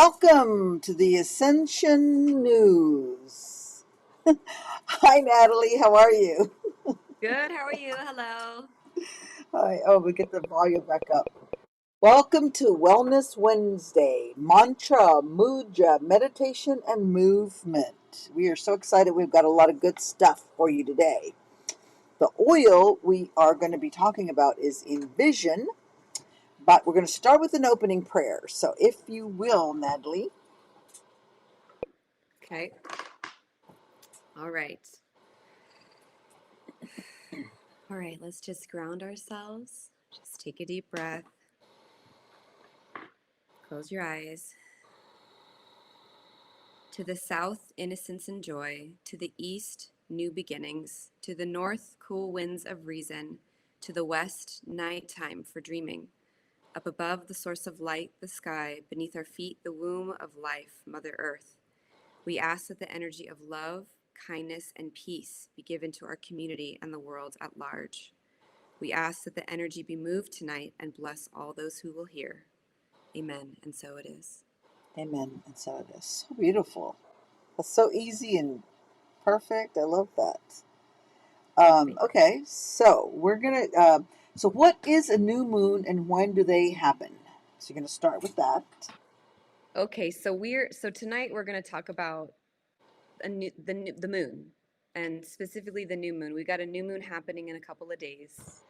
Welcome to the Ascension News. Hi, Natalie. How are you? Good. How are you? Hello. Hi. Oh, we get the volume back up. Welcome to Wellness Wednesday. Mantra, mudra, meditation, and movement. We are so excited. We've got a lot of good stuff for you today. The oil we are going to be talking about is Envision, but we're going to start with an opening prayer. So if you will, Natalie. Okay. All right. All right. Let's just ground ourselves. Just take a deep breath. Close your eyes. To the south, innocence and joy. To the east, new beginnings. To the north, cool winds of reason. To the west, nighttime for dreaming. Up above, the source of light, the sky. Beneath our feet, the womb of life, Mother Earth. We ask that the energy of love, kindness, and peace be given to our community and the world at large. We ask that the energy be moved tonight and bless all those who will hear. Amen. And so it is. Amen. And so it is. So beautiful. That's so easy and perfect. I love that. Okay, so we're gonna. So, what is a new moon and when do they happen? So, you're gonna start with that. Okay, so tonight we're going to talk about the moon, and specifically the new moon. We got a new moon happening in a couple of days,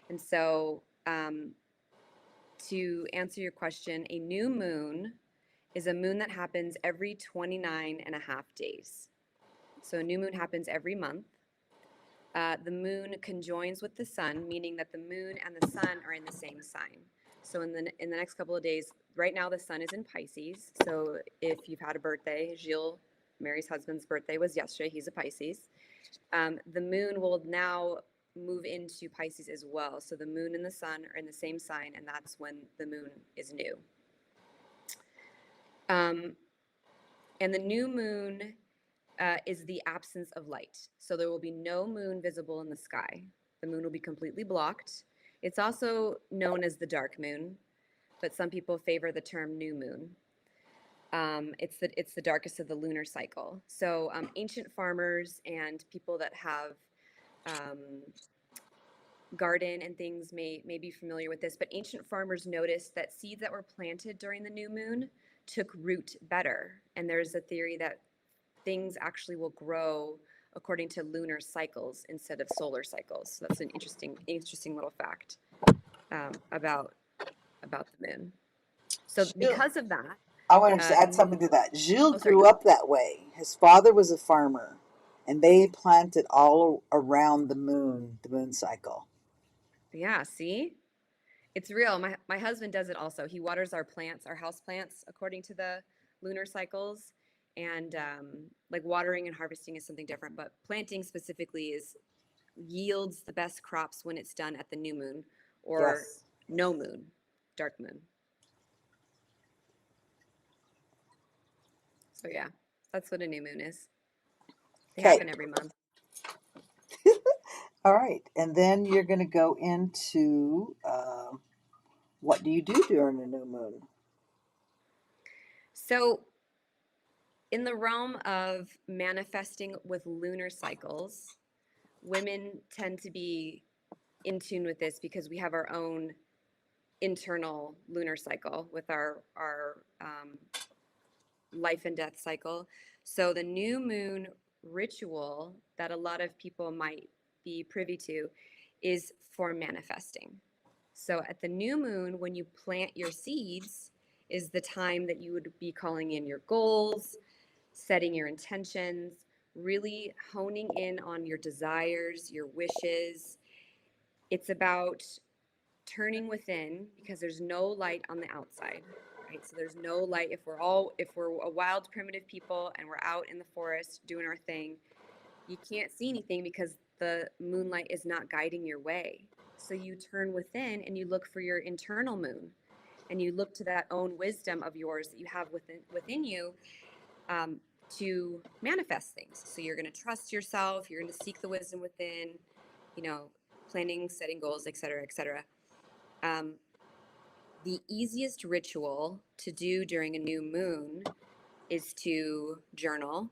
and so to answer your question, a new moon is a moon that happens every 29 and a half days. So a new moon happens every month. The moon conjoins with the sun, meaning that the moon and the sun are in the same sign. So in the next couple of days, right now the sun is in Pisces. So if you've had a birthday, Gilles, Mary's husband's birthday was yesterday. He's a Pisces. The moon will now move into Pisces as well. So the moon and the sun are in the same sign, and that's when the moon is new. And the new moon is the absence of light. So there will be no moon visible in the sky. The moon will be completely blocked. It's also known as the dark moon, but some people favor the term new moon. It's the darkest of the lunar cycle. So ancient farmers and people that have garden and things may be familiar with this, but ancient farmers noticed that seeds that were planted during the new moon took root better. And there's a theory that things actually will grow according to lunar cycles instead of solar cycles. So that's an interesting little fact about the moon. So because of that, I want to add something to that. Gilles grew up that way. His father was a farmer, and they planted all around the moon cycle. Yeah, see? It's real. My husband does it also. He waters our plants, our house plants, according to the lunar cycles. And like watering and harvesting is something different, but planting specifically yields the best crops when it's done at the new moon or no moon, dark moon. So yeah, that's what a new moon is. They happen every month. All right, and then you're going to go into what do you do during a new moon? So in the realm of manifesting with lunar cycles, women tend to be in tune with this because we have our own internal lunar cycle with our life and death cycle. So the new moon ritual that a lot of people might be privy to is for manifesting. So at the new moon, when you plant your seeds, is the time that you would be calling in your goals, setting your intentions, really honing in on your desires, your wishes. It's about turning within because there's no light on the outside, right? So there's no light. If we're a wild primitive people and we're out in the forest doing our thing, you can't see anything because the moonlight is not guiding your way. So you turn within and you look for your internal moon, and you look to that own wisdom of yours that you have within you to manifest things. So you're going to trust yourself. You're going to seek the wisdom within, planning, setting goals, et cetera, et cetera. the easiest ritual to do during a new moon is to journal,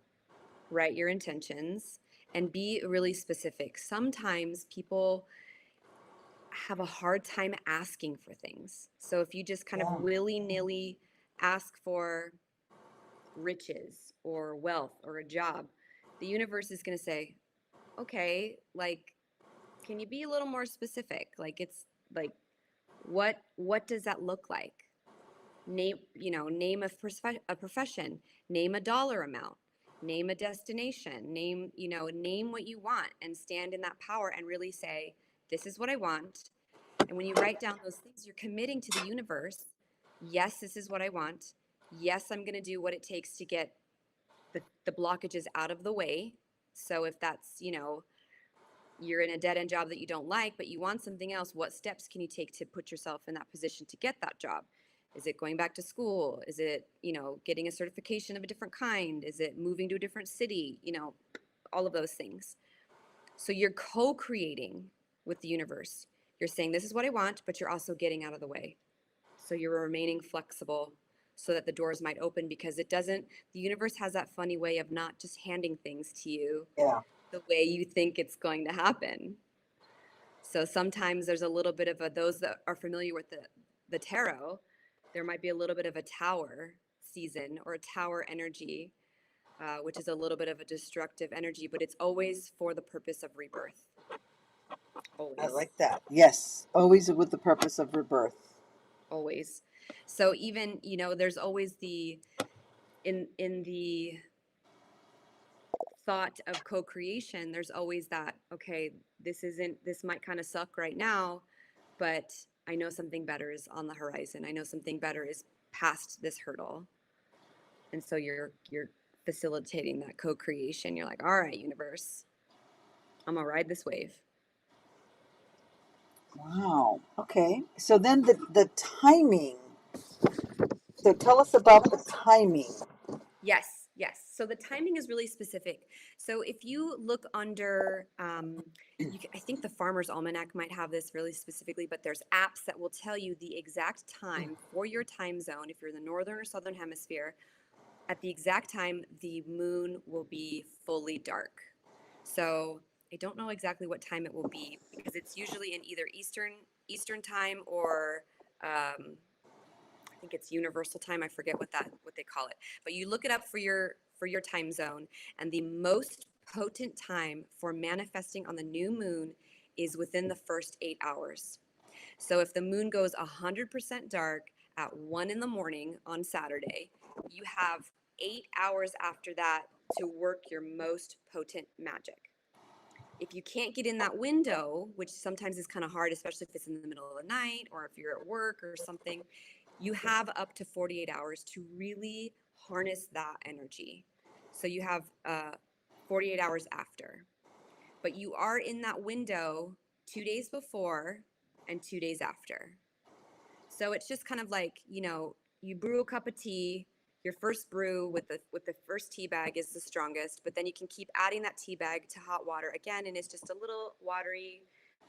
write your intentions, and be really specific. Sometimes people have a hard time asking for things. So if you just kind of Yeah. willy-nilly ask for riches or wealth or a job, the universe is going to say, okay, like, can you be a little more specific? Like, it's like, what does that look like? Name a profession, name a dollar amount, name a destination, name what you want, and stand in that power and really say, this is what I want. And when you write down those things, you're committing to the universe. Yes, this is what I want. Yes, I'm going to do what it takes to get the blockages out of the way. So if that's, you're in a dead end job that you don't like, but you want something else, what steps can you take to put yourself in that position to get that job? Is it going back to school? Is it, getting a certification of a different kind? Is it moving to a different city? All of those things. So you're co-creating with the universe. You're saying, this is what I want, but you're also getting out of the way. So you're remaining flexible so that the doors might open, because the universe has that funny way of not just handing things to you Yeah. the way you think it's going to happen. So sometimes there's a little bit of those that are familiar with the tarot, there might be a little bit of a tower season or a tower energy, which is a little bit of a destructive energy, but it's always for the purpose of rebirth. I Always. like that. Yes. Always with the purpose of rebirth. Always. So even, there's always in the thought of co-creation, there's always that, okay, this might kind of suck right now, but I know something better is on the horizon. I know something better is past this hurdle. And so you're facilitating that co-creation. You're like, all right, universe, I'm gonna ride this wave. Wow. Okay. So then the timing. So tell us about the timing. Yes. So the timing is really specific. So if you look under, I think the Farmer's Almanac might have this really specifically, but there's apps that will tell you the exact time for your time zone. If you're in the northern or southern hemisphere, at the exact time, the moon will be fully dark. So I don't know exactly what time it will be, because it's usually in either Eastern time or I think it's universal time. I forget what they call it. But you look it up for your time zone, and the most potent time for manifesting on the new moon is within the first 8 hours. So if the moon goes 100% dark at 1 in the morning on Saturday, you have 8 hours after that to work your most potent magic. If you can't get in that window, which sometimes is kind of hard, especially if it's in the middle of the night or if you're at work or something, you have up to 48 hours to really harness that energy. So you have 48 hours after. But you are in that window 2 days before and 2 days after. So it's just kind of like, you brew a cup of tea. Your first brew with the first tea bag is the strongest, but then you can keep adding that tea bag to hot water again, and it's just a little watery,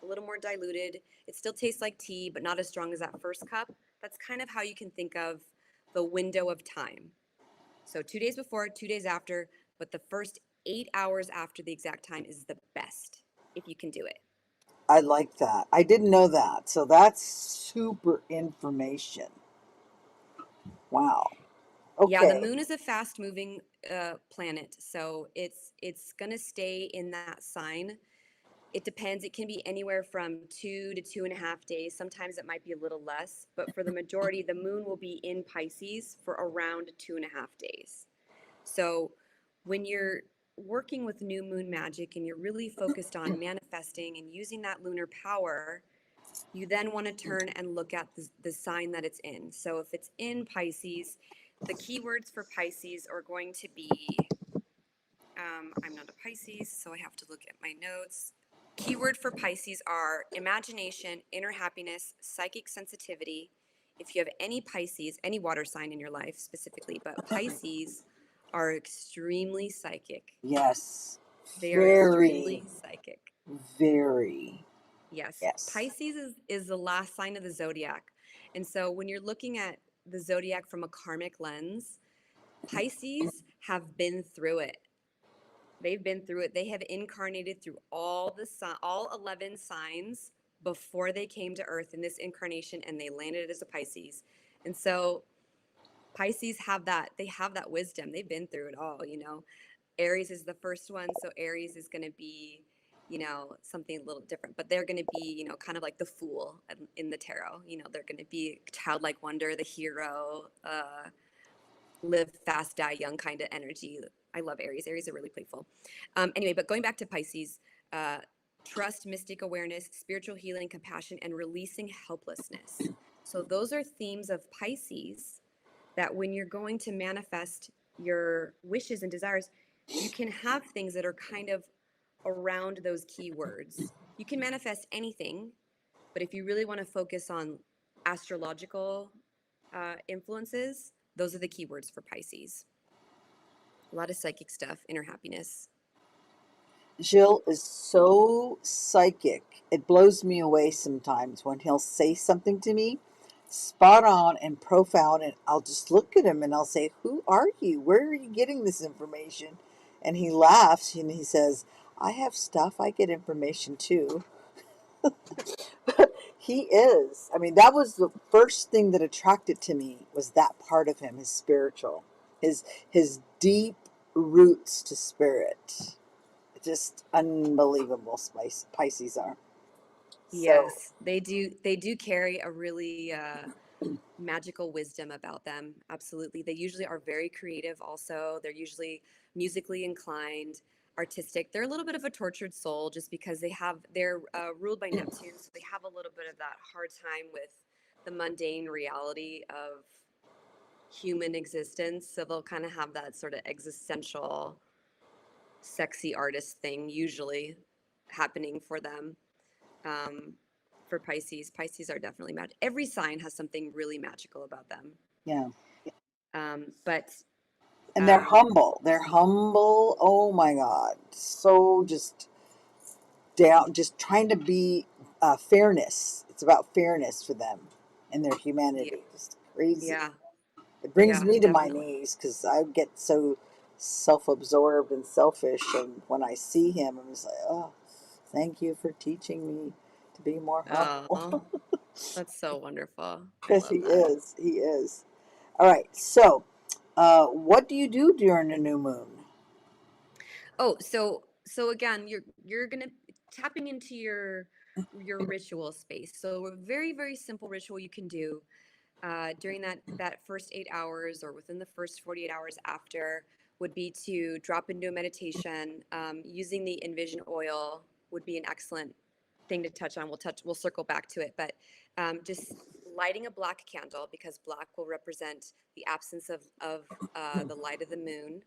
a little more diluted. It still tastes like tea, but not as strong as that first cup. That's kind of how you can think of the window of time. So 2 days before, 2 days after, but the first 8 hours after the exact time is the best if you can do it. I like that. I didn't know that. So that's super information. Wow. Yeah, the Okay. moon is a fast-moving planet, so it's gonna stay in that sign. It depends. It can be anywhere from 2 to 2.5 days. Sometimes it might be a little less, but for the majority, the moon will be in Pisces for around 2.5 days. So when you're working with new moon magic and you're really focused on manifesting and using that lunar power, you then want to turn and look at the sign that it's in. So if it's in Pisces, the keywords for Pisces are going to be, I'm not a Pisces, so I have to look at my notes. Keyword for Pisces are imagination, inner happiness, psychic sensitivity. If you have any Pisces, any water sign in your life specifically, but Pisces are extremely psychic. Yes. They are Very, extremely psychic. very. Yes. Yes. Pisces is the last sign of the zodiac. And so when you're looking at the zodiac from a karmic lens, Pisces have been through it. They've been through it. They have incarnated through all 11 signs before they came to Earth in this incarnation, and they landed as a Pisces. And so Pisces have that. They have that wisdom. They've been through it all. Aries is the first one, so Aries is going to be, something a little different, but they're going to be, kind of like the fool in the tarot. They're going to be childlike wonder, the hero, live fast, die young kind of energy. I love Aries. Aries are really playful. Anyway, but going back to Pisces, trust, mystic awareness, spiritual healing, compassion, and releasing helplessness. So those are themes of Pisces that when you're going to manifest your wishes and desires, you can have things that are kind of around those keywords. You can manifest anything, but if you really want to focus on astrological influences, those are the keywords for Pisces. A lot of psychic stuff, inner happiness. Jill is so psychic. It blows me away sometimes when he'll say something to me spot on and profound, and I'll just look at him and I'll say, "Who are you? Where are you getting this information?" And he laughs and he says, "I have stuff. I get information too." He is. I mean, that was the first thing that attracted to me, was that part of him, his spiritual, his deep roots to spirit. Just unbelievable. Pisces are. So Yes, they do. They do carry a really magical wisdom about them. Absolutely. They usually are very creative also. They're usually musically inclined, artistic. They're a little bit of a tortured soul just because they're ruled by Neptune, so they have a little bit of that hard time with the mundane reality of human existence. So they'll kind of have that sort of existential, sexy artist thing usually happening for them. Um, for Pisces are definitely magic. Every sign has something really magical about them. yeah, But and they're humble. They're humble. Oh my God, so just down, just trying to be fairness. It's about fairness for them and their yeah, humanity. Just crazy. yeah, It brings yeah, me to my definitely. knees because I get so self-absorbed and selfish, and when I see him, I'm just like, oh, thank you for teaching me to be more humble. Oh, that's so wonderful. I Because he love that. is. He is. All right. So, what do you do during a new moon? Oh, so again, you're gonna tapping into your ritual space. So a very, very simple ritual you can do during that first 8 hours or within the first 48 hours after would be to drop into a meditation. Using the Envision oil would be an excellent thing to touch on. We'll circle back to it, but just lighting a black candle, because black will represent the absence of the light of the moon.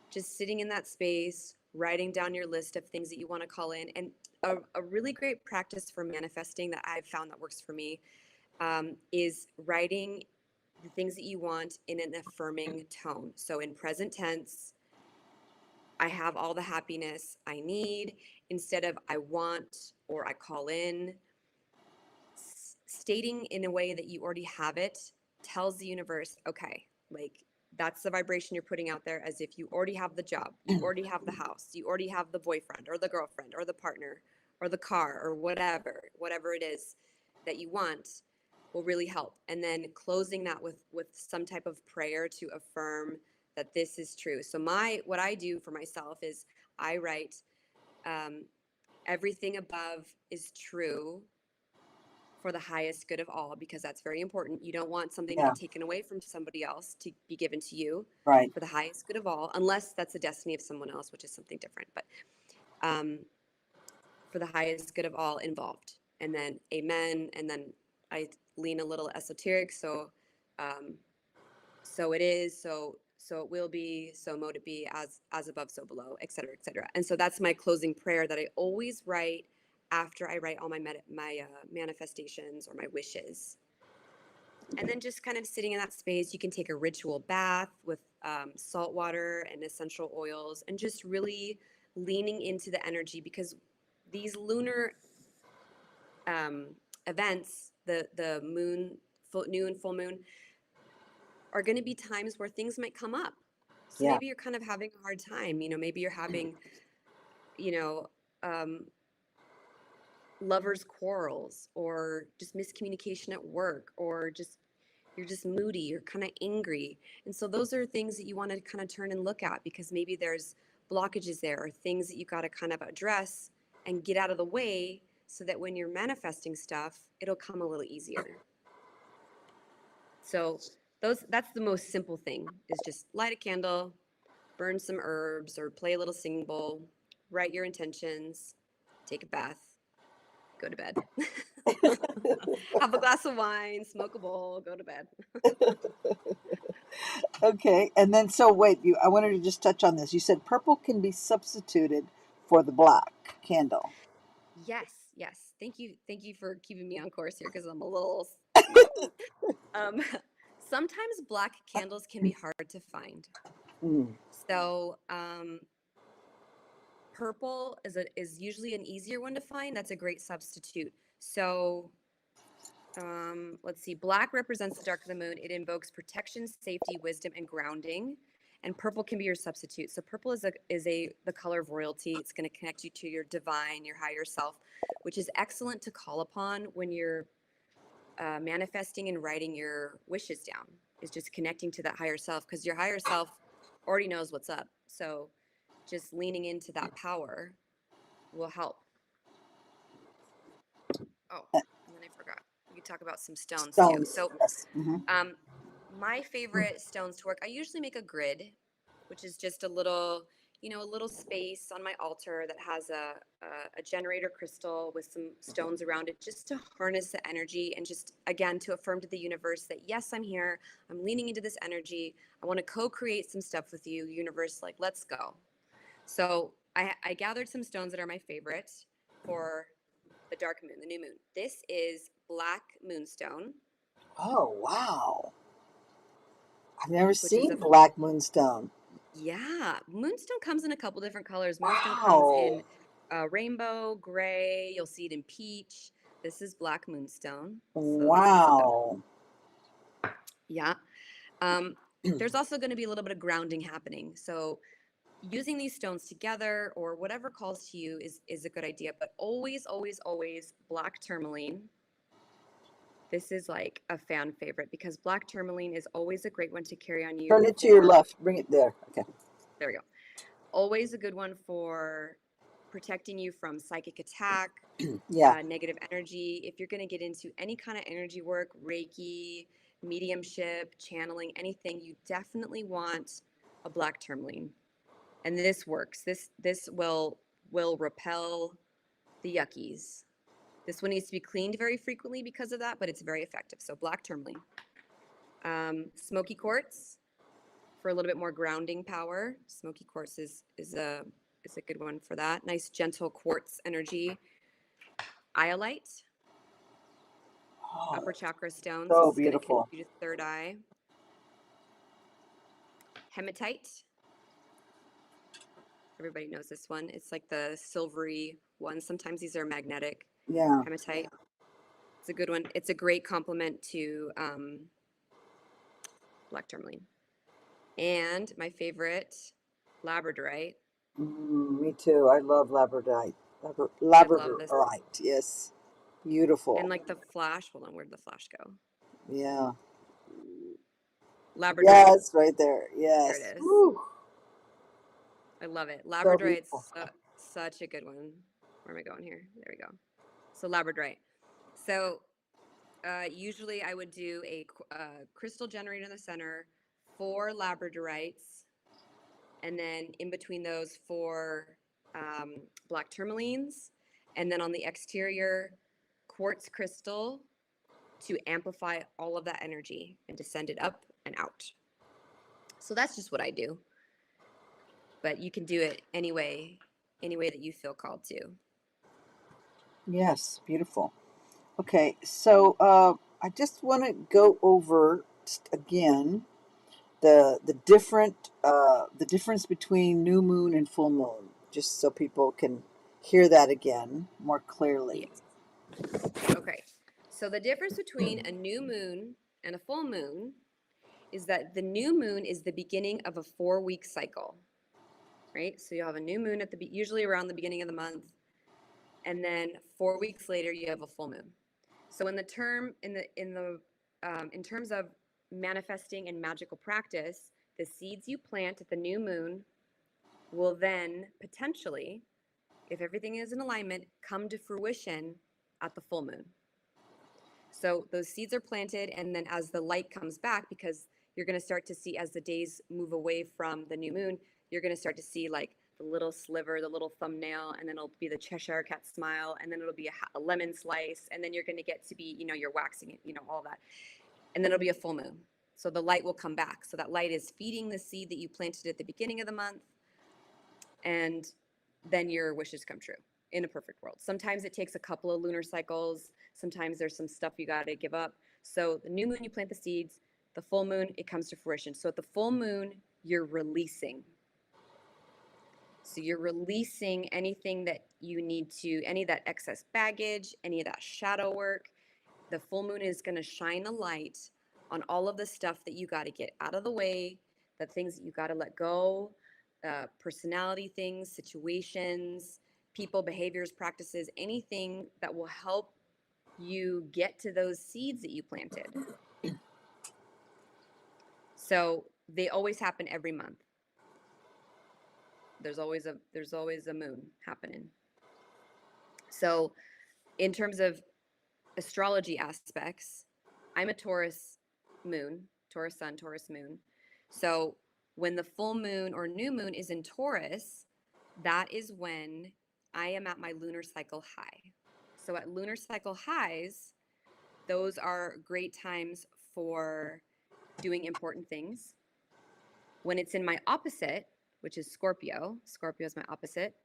Just sitting in that space, writing down your list of things that you want to call in. And a really great practice for manifesting that I've found that works for me is writing the things that you want in an affirming tone. So in present tense, I have all the happiness I need, instead of I want or I call in. Stating in a way that you already have it tells the universe, okay, like that's the vibration you're putting out there, as if you already have the job, you already have the house, you already have the boyfriend or the girlfriend or the partner or the car or whatever it is that you want will really help. And then closing that with some type of prayer to affirm that this is true. So what I do for myself is I write, um, everything above is true for the highest good of all, because that's very important. You don't want something to be Yeah. taken away from somebody else to be given to you, Right. for the highest good of all, unless that's the destiny of someone else, which is something different. But um, for the highest good of all involved. And then amen. And then I lean a little esoteric. So, so it is, so it will be, so mote it be, as above, so below, et cetera, et cetera. And so that's my closing prayer that I always write after I write all my manifestations or my wishes. And then just kind of sitting in that space, you can take a ritual bath with salt water and essential oils, and just really leaning into the energy, because these lunar events, the moon new and full moon are going to be times where things might come up. So Yeah. maybe you're kind of having a hard time, maybe you're having, lovers quarrels, or just miscommunication at work, or you're just moody, you're kind of angry. And so those are things that you want to kind of turn and look at, because maybe there's blockages there, or things that you got to kind of address and get out of the way, so that when you're manifesting stuff, it'll come a little easier. So that's the most simple thing, is just light a candle, burn some herbs, or play a little singing bowl, write your intentions, take a bath, go to bed. Have a glass of wine, smoke a bowl, go to bed. Okay. And then, so wait, I wanted to just touch on this. You said purple can be substituted for the black candle. Yes. Thank you for keeping me on course here, because I'm a little. Sometimes black candles can be hard to find. So purple is usually an easier one to find. That's a great substitute. So let's see. Black represents the dark of the moon. It invokes protection, safety, wisdom, and grounding. And purple can be your substitute. So purple is the color of royalty. It's going to connect you to your divine, your higher self, which is excellent to call upon when you're manifesting and writing your wishes down. Is just connecting to that higher self, because your higher self already knows what's up. So just leaning into that power will help. Oh, and then I forgot. We could talk about some stones too. So Yes. my favorite stones to work, I usually make a grid, which is just a little space on my altar that has a generator crystal with some stones around it, just to harness the energy, and just, again, to affirm to the universe that, yes, I'm here. I'm leaning into this energy. I want to co-create some stuff with you, universe, like, let's go. So I gathered some stones that are my favorite for the dark moon, the new moon. This is black moonstone. Oh, wow. I've never Which is seen black moonstone. Yeah, moonstone comes in a couple different colors. Moonstone comes Wow. in rainbow, gray. You'll see it in peach. This is black moonstone. So this is Wow. yeah. There's also going to be a little bit of grounding happening. So using these stones together, or whatever calls to you, is a good idea. But always, always, always black tourmaline. This is like a fan favorite, because black tourmaline is always a great one to carry on you. Turn it to your left. Bring it there. Okay. There we go. Always a good one for protecting you from psychic attack, negative energy. If you're going to get into any kind of energy work, Reiki, mediumship, channeling, anything, you definitely want a black tourmaline. And this works. This will repel the yuckies. This one needs to be cleaned very frequently because of that, but it's very effective. So black tourmaline. Smoky quartz for a little bit more grounding power. Smoky quartz is a good one for that. Nice gentle quartz energy. Iolite, upper chakra stones. So this is beautiful. Going to connect you to third eye. Hematite. Everybody knows this one. It's like the silvery one. Sometimes these are magnetic. Yeah. Hematite. It's a good one. It's a great complement to black tourmaline. And my favorite, labradorite. Me too. I love labradorite. Labradorite. Yes. Beautiful. And like the flash. Hold on. Where'd the flash go? Yeah. Labradorite. Yes, right there. Yes. There it is. Woo. I love it. Labradorite's such a good one. Where am I going here? There we go. So labradorite. So usually I would do a crystal generator in the center, 4 labradorites, and then in between those 4 black tourmalines, and then on the exterior, quartz crystal to amplify all of that energy and to send it up and out. So that's just what I do. But you can do it any way that you feel called to. Yes, beautiful. Okay, so I just want to go over again the difference between new moon and full moon, just so people can hear that again more clearly. Yes. Okay. So the difference between a new moon and a full moon is that the new moon is the beginning of a 4-week cycle, right? So you have a new moon at usually around the beginning of the month, and then 4 weeks later you have a full moon. So in terms of manifesting and magical practice, the seeds you plant at the new moon will then potentially, if everything is in alignment, come to fruition at the full moon. So those seeds are planted, and then as the light comes back, because you're going to start to see as the days move away from the new moon, you're going to start to see like the little sliver, the little thumbnail, and then it'll be the Cheshire cat smile, and then it'll be a lemon slice, and then you're going to get to be, you're waxing it, all that. And then it'll be a full moon. So the light will come back. So that light is feeding the seed that you planted at the beginning of the month, and then your wishes come true in a perfect world. Sometimes it takes a couple of lunar cycles. Sometimes there's some stuff you got to give up. So the new moon, you plant the seeds. The full moon, it comes to fruition. So at the full moon, you're releasing. So you're releasing anything that you need to, any of that excess baggage, any of that shadow work. The full moon is going to shine a light on all of the stuff that you got to get out of the way, the things that you got to let go, personality things, situations, people, behaviors, practices, anything that will help you get to those seeds that you planted. So they always happen every month. There's always a moon happening. So in terms of astrology aspects, I'm a Taurus moon, Taurus sun, Taurus moon. So when the full moon or new moon is in Taurus, that is when I am at my lunar cycle high. So at lunar cycle highs, those are great times for doing important things. When it's in my opposite, which is Scorpio is my opposite,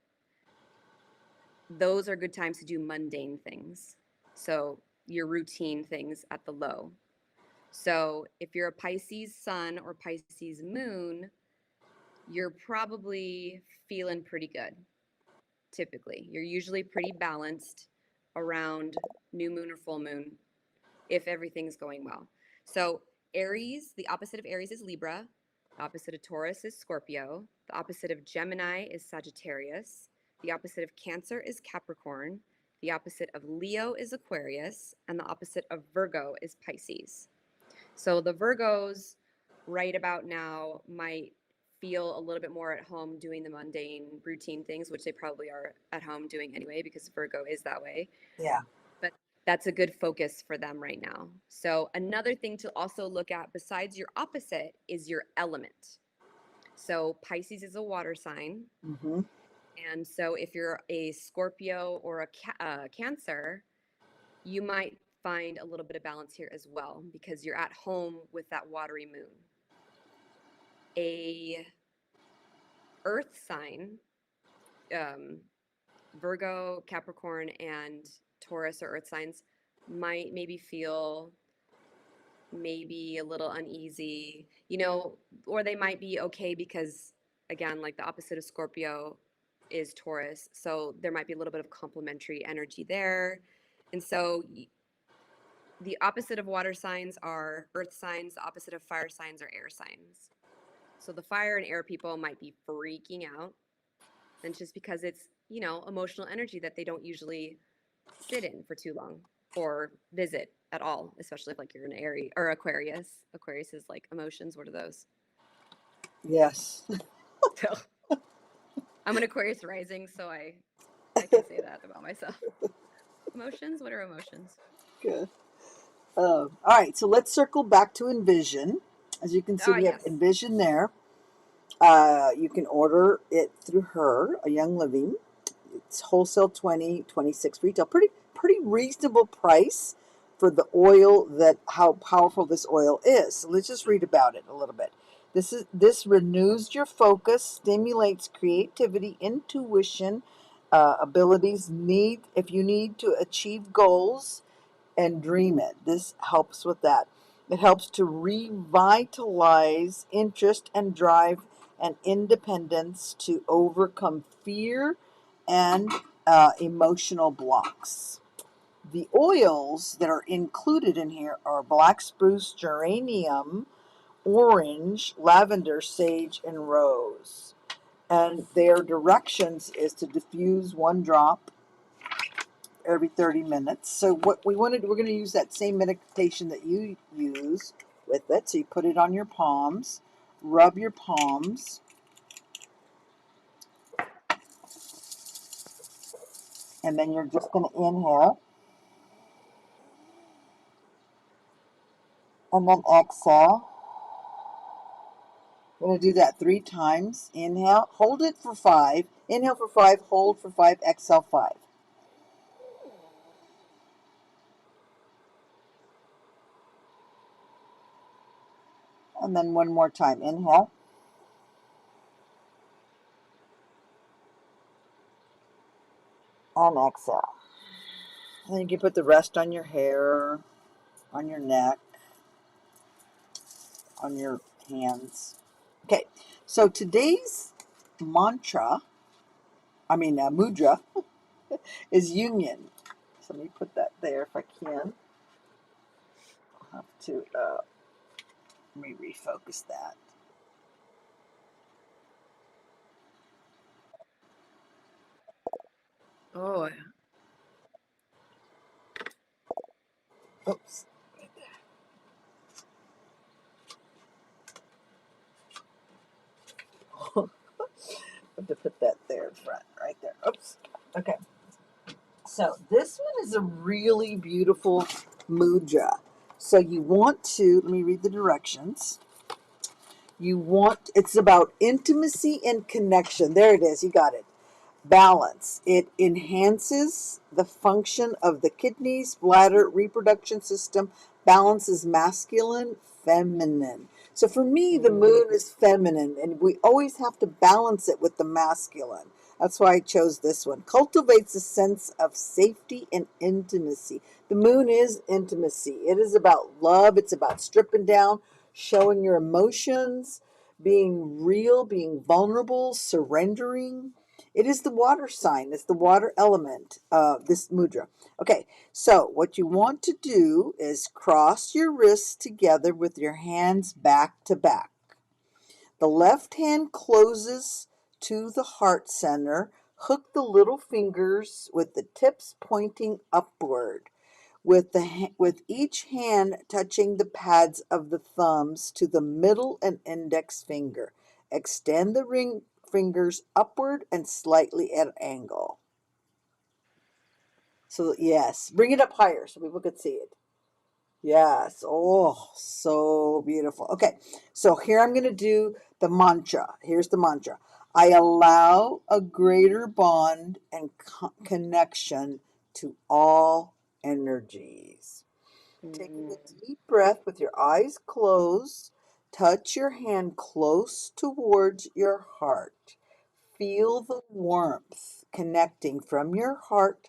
those are good times to do mundane things. So your routine things at the low. So if you're a Pisces sun or Pisces moon, you're probably feeling pretty good. Typically, you're usually pretty balanced around new moon or full moon if everything's going well. So Aries, the opposite of Aries is Libra. The opposite of Taurus is Scorpio. The opposite of Gemini is Sagittarius. The opposite of Cancer is Capricorn. The opposite of Leo is Aquarius. And the opposite of Virgo is Pisces. So the Virgos right about now might feel a little bit more at home doing the mundane routine things, which they probably are at home doing anyway, because Virgo is that way. Yeah. But that's a good focus for them right now. So another thing to also look at besides your opposite is your element. So Pisces is a water sign. Mm-hmm. And so if you're a Scorpio or a Cancer, you might find a little bit of balance here as well, because you're at home with that watery moon. A earth sign, Virgo, Capricorn, and Taurus are earth signs, might maybe feel maybe a little uneasy, or they might be okay because, again, like the opposite of Scorpio is Taurus. So there might be a little bit of complementary energy there. And so the opposite of water signs are earth signs. The opposite of fire signs are air signs. So the fire and air people might be freaking out. And just because it's, emotional energy that they don't usually sit in for too long or visit at all, especially if like you're an Aries or Aquarius. Aquarius is like emotions. What are those? Yes. So I'm an Aquarius rising, so I can say that about myself. Emotions? What are emotions? Good. All right, so let's circle back to Envision. As you can see, we have Envision there. You can order it through her, A Young Living. It's wholesale $20, $26 retail. Pretty reasonable price for the oil, how powerful this oil is. So let's just read about it a little bit. This renews your focus, stimulates creativity, intuition, abilities. If you need to achieve goals and dream it, this helps with that. It helps to revitalize interest and drive and independence to overcome fear and emotional blocks. The oils that are included in here are black spruce, geranium, orange, lavender, sage, and rose. And their directions is to diffuse 1 drop every 30 minutes. So what we're going to use that same medication that you use with it. So you put it on your palms, rub your palms, and then you're just going to inhale and then exhale. We're going to do that 3 times. Inhale, hold it for 5. Inhale for 5, hold for 5, exhale 5. And then 1 more time. Inhale. And exhale. And then you can put the rest on your hair, on your neck, on your hands. Okay, so today's mudra is union. So let me put that there if I can. I'll have to, let me refocus that. Oh, Oops. I have to put that there in front, right there. Oops. Okay. So this one is a really beautiful mudra. So you want to, let me read the directions. It's about intimacy and connection. There it is. You got it. Balance. It enhances the function of the kidneys, bladder, reproduction system. Balances masculine, feminine. So for me, the moon is feminine, and we always have to balance it with the masculine. That's why I chose this one. Cultivates a sense of safety and intimacy. The moon is intimacy. It is about love. It's about stripping down, showing your emotions, being real, being vulnerable, surrendering. It is the water sign. It's the water element, this mudra. Okay, so what you want to do is cross your wrists together with your hands back to back. The left hand closes to the heart center. Hook the little fingers with the tips pointing upward, with each hand touching the pads of the thumbs to the middle and index finger. Extend the ring fingers upward and slightly at an angle. So yes, bring it up higher so people could see it. Yes. Oh, so beautiful. Okay, so here I'm going to do the mantra. Here's the mantra. I allow a greater bond and connection to all energies. Taking a deep breath with your eyes closed, touch your hand close towards your heart. Feel the warmth connecting from your heart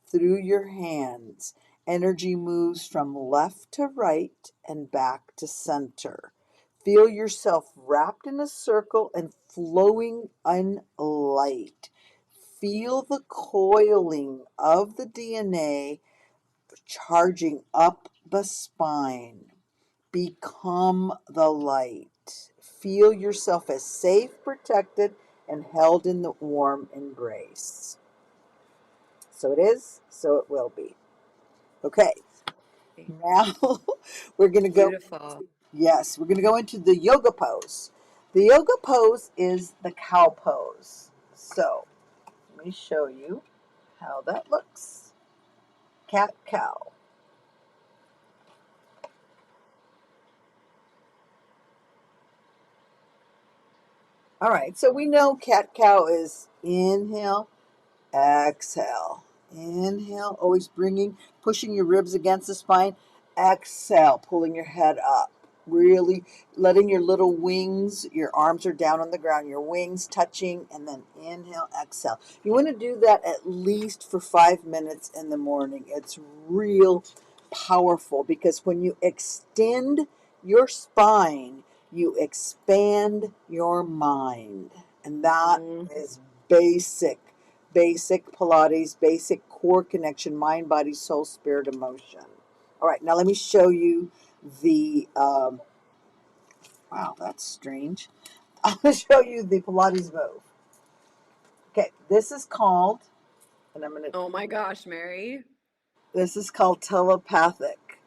through your hands. Energy moves from left to right and back to center. Feel yourself wrapped in a circle and flowing in light. Feel the coiling of the DNA charging up the spine. Become the light. Feel yourself as safe, protected, and held in the warm embrace. So it is, so it will be. Okay, now we're going to go. beautiful. Yes, we're going to go into the yoga pose. The yoga pose is the cow pose. So let me show you how that looks. Cat cow. All right, so we know cat cow is inhale, exhale. Inhale, always pushing your ribs against the spine. Exhale, pulling your head up. Really letting your little wings, your arms are down on the ground, your wings touching, and then inhale, exhale. You want to do that at least for 5 minutes in the morning. It's real powerful because when you extend your spine, you expand your mind. And that is basic Pilates, basic core connection, mind, body, soul, spirit, emotion. All right, now let me show you the, wow, that's strange. I'm going to show you the Pilates move. Okay, this is called, and I'm going to, Oh my gosh, Mary. this is called telepathic.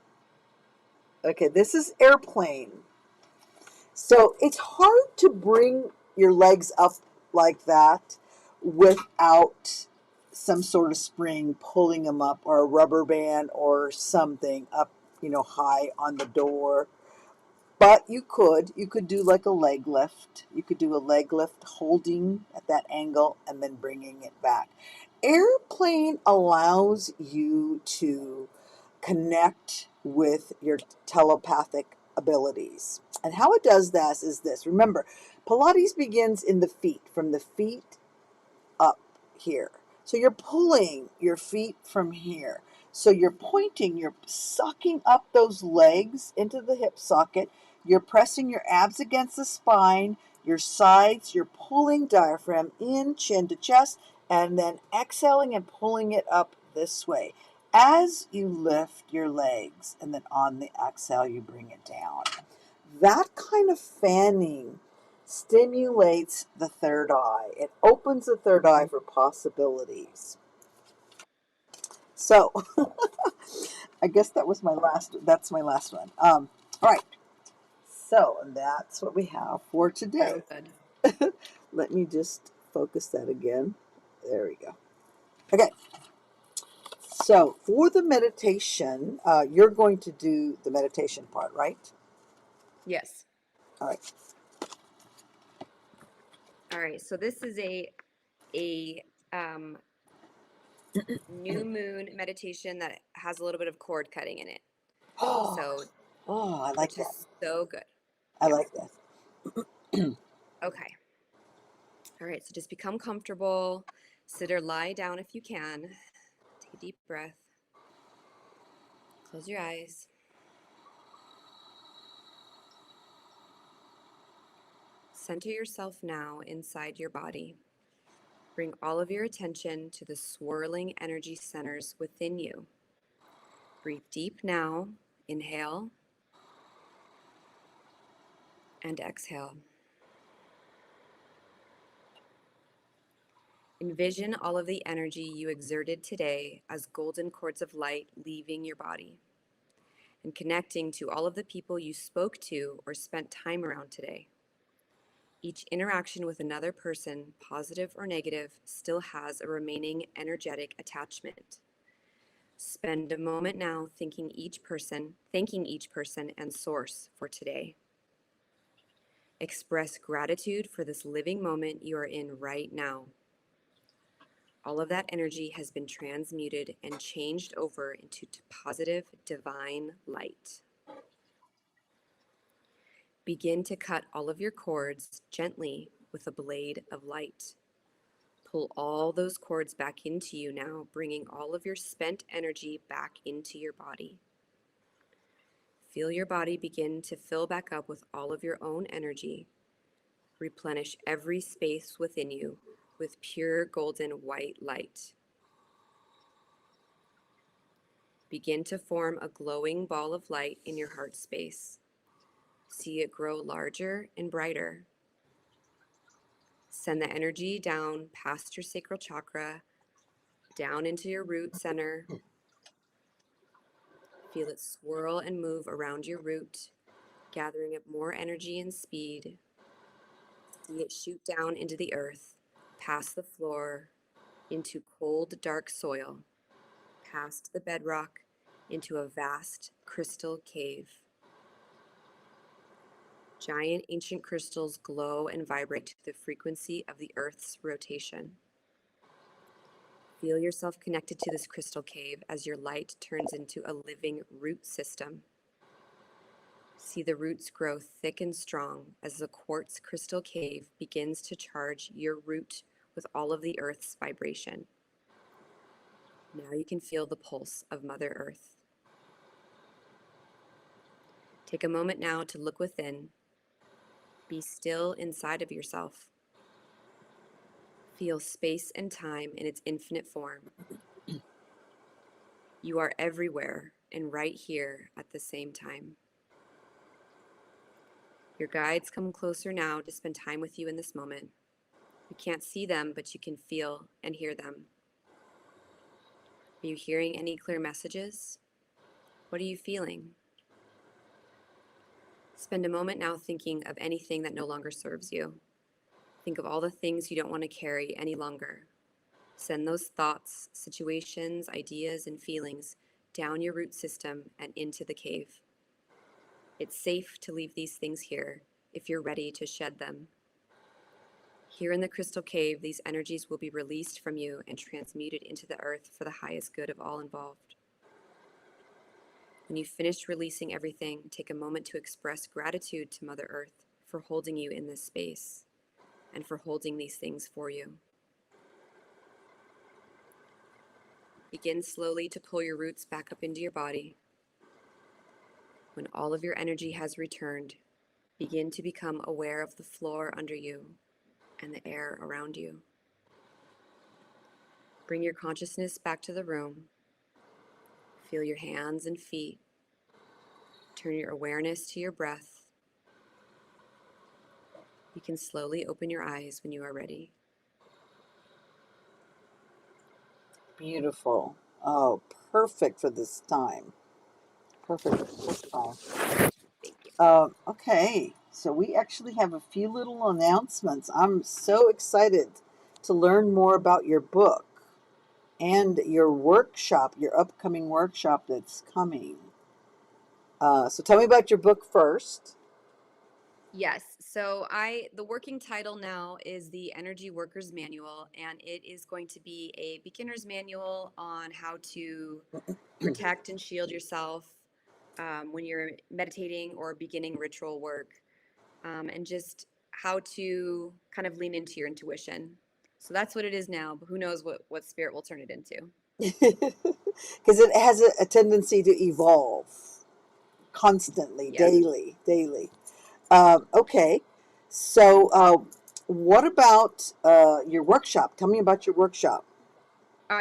Okay, this is airplane. So it's hard to bring your legs up like that without some sort of spring pulling them up, or a rubber band or something up, high on the door. But you could do like a leg lift. You could do a leg lift holding at that angle and then bringing it back. Airplane allows you to connect with your telepathic abilities. And how it does that is this. Remember, Pilates begins in the feet, from the feet up here. So you're pulling your feet from here. So you're pointing, you're sucking up those legs into the hip socket. You're pressing your abs against the spine, your sides, you're pulling diaphragm in, chin to chest, and then exhaling and pulling it up this way. As you lift your legs, and then on the exhale, you bring it down. That kind of fanning stimulates the third eye. It opens the third eye for possibilities. So, I guess that's my last one. All right. So, that's what we have for today. So good. Let me just focus that again. There we go. Okay. So, for the meditation, you're going to do the meditation part, right? Yes. All right. All right. So this is a new moon meditation that has a little bit of cord cutting in it. Oh, So, I like which that. is so good. I Yeah. like that. Okay. All right. So just become comfortable. Sit or lie down if you can. Take a deep breath. Close your eyes. Center yourself now inside your body. Bring all of your attention to the swirling energy centers within you. Breathe deep now. Inhale and exhale. Envision all of the energy you exerted today as golden cords of light leaving your body and connecting to all of the people you spoke to or spent time around today. Each interaction with another person, positive or negative, still has a remaining energetic attachment. Spend a moment now thanking each person and source for today. Express gratitude for this living moment you are in right now. All of that energy has been transmuted and changed over into positive divine light. Begin to cut all of your cords gently with a blade of light. Pull all those cords back into you now, bringing all of your spent energy back into your body. Feel your body begin to fill back up with all of your own energy. Replenish every space within you with pure golden white light. Begin to form a glowing ball of light in your heart space. See it grow larger and brighter. Send the energy down past your sacral chakra, down into your root center. Feel it swirl and move around your root, gathering up more energy and speed. See it shoot down into the earth, past the floor, into cold, dark soil, past the bedrock, into a vast crystal cave. Giant ancient crystals glow and vibrate to the frequency of the Earth's rotation. Feel yourself connected to this crystal cave as your light turns into a living root system. See the roots grow thick and strong as the quartz crystal cave begins to charge your root with all of the Earth's vibration. Now you can feel the pulse of Mother Earth. Take a moment now to look within. Be still inside of yourself. Feel space and time in its infinite form. You are everywhere and right here at the same time. Your guides come closer now to spend time with you in this moment. You can't see them, but you can feel and hear them. Are you hearing any clear messages? What are you feeling? Spend a moment now thinking of anything that no longer serves you. Think of all the things you don't want to carry any longer. Send those thoughts, situations, ideas, and feelings down your root system and into the cave. It's safe to leave these things here if you're ready to shed them. Here in the crystal cave, these energies will be released from you and transmuted into the earth for the highest good of all involved. When you've finished releasing everything, take a moment to express gratitude to Mother Earth for holding you in this space and for holding these things for you. Begin slowly to pull your roots back up into your body. When all of your energy has returned, begin to become aware of the floor under you and the air around you. Bring your consciousness back to the room. Feel your hands and feet. Turn your awareness to your breath. You can slowly open your eyes when you are ready. Beautiful. Oh, perfect for this time. Perfect for this time. Thank you. Okay, so we actually have a few little announcements. I'm so excited to learn more about your book and your workshop, your upcoming workshop that's coming. So tell me about your book first. Yes, so the working title now is the Energy Workers Manual, and it is going to be a beginner's manual on how to protect and shield yourself when you're meditating or beginning ritual work, and just how to kind of lean into your intuition. So that's what it is now, but who knows what spirit will turn it into. Because it has a tendency to evolve constantly, Yes. daily. Okay, so what about your workshop? Tell me about your workshop.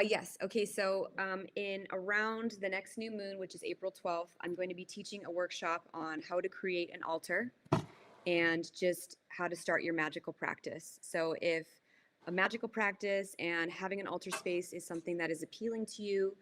Yes. Okay. So, in around the next new moon, which is April 12th, I'm going to be teaching a workshop on how to create an altar and just how to start your magical practice. So, if a magical practice and having an altar space is something that is appealing to you,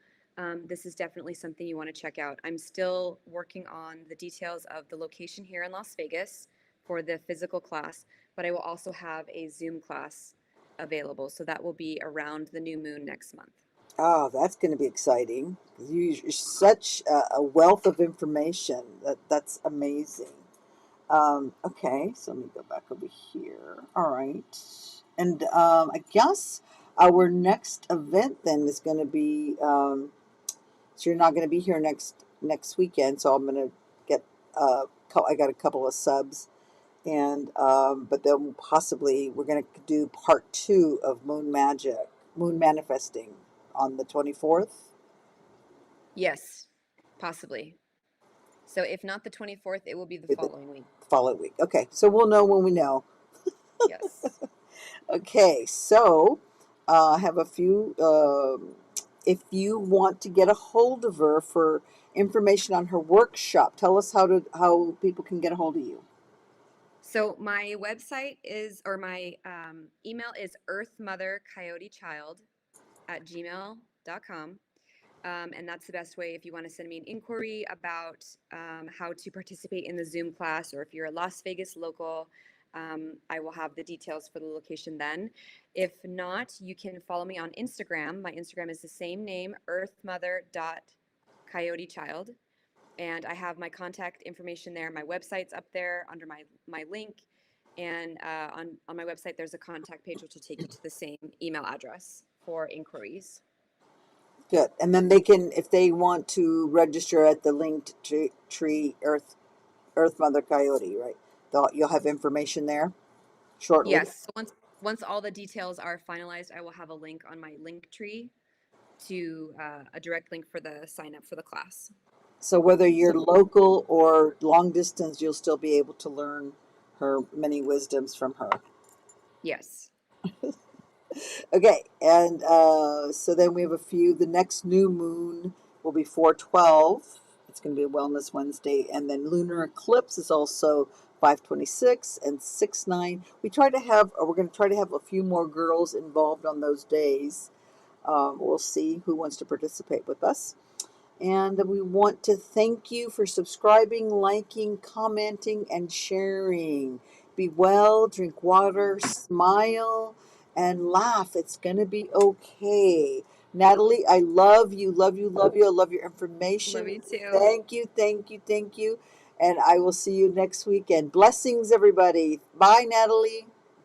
this is definitely something you want to check out. I'm still working on the details of the location here in Las Vegas for the physical class, but I will also have a Zoom class available. So that will be around the new moon next month. Oh, that's going to be exciting. You're such a wealth of information. That's amazing. Okay, so let me go back over here. All right. And I guess our next event then is going to be, so you're not going to be here next weekend, so I'm going to get, I got a couple of subs, and but then possibly we're going to do part 2 of Moon Manifesting on the 24th. Yes, possibly. So if not the 24th, it will be the With the following week. following week. Okay, so we'll know when we know. Yes. Okay, so I have a few. If you want to get a hold of her for information on her workshop, tell us how people can get a hold of you. So my website is, or my email is earthmothercoyotechild@gmail.com. And that's the best way if you want to send me an inquiry about how to participate in the Zoom class, or if you're a Las Vegas local, I will have the details for the location then. If not, you can follow me on Instagram. My Instagram is the same name, earthmother.coyotechild. And I have my contact information there. My website's up there under my link. And on my website, there's a contact page which will take you to the same email address for inquiries. Good, and then they can, if they want to register at the linked tree Earth Mother Coyote, right? You'll have information there shortly. Yes. So once all the details are finalized, I will have a link on my link tree to a direct link for the sign up for the class. So whether you're local or long distance, you'll still be able to learn her many wisdoms from her. Yes. Okay, and so then we have a few. The next new moon will be 4:12. It's going to be a Wellness Wednesday. And then lunar eclipse is also 5:26 and 6:09. We're going to try to have a few more girls involved on those days. We'll see who wants to participate with us. And we want to thank you for subscribing, liking, commenting, and sharing. Be well, drink water, smile, and laugh. It's going to be okay. Natalie, I love you, love you, love you. I love your Love information. you too. Thank you, thank you, thank you. And I will see you next weekend. Blessings, everybody. Bye, Natalie.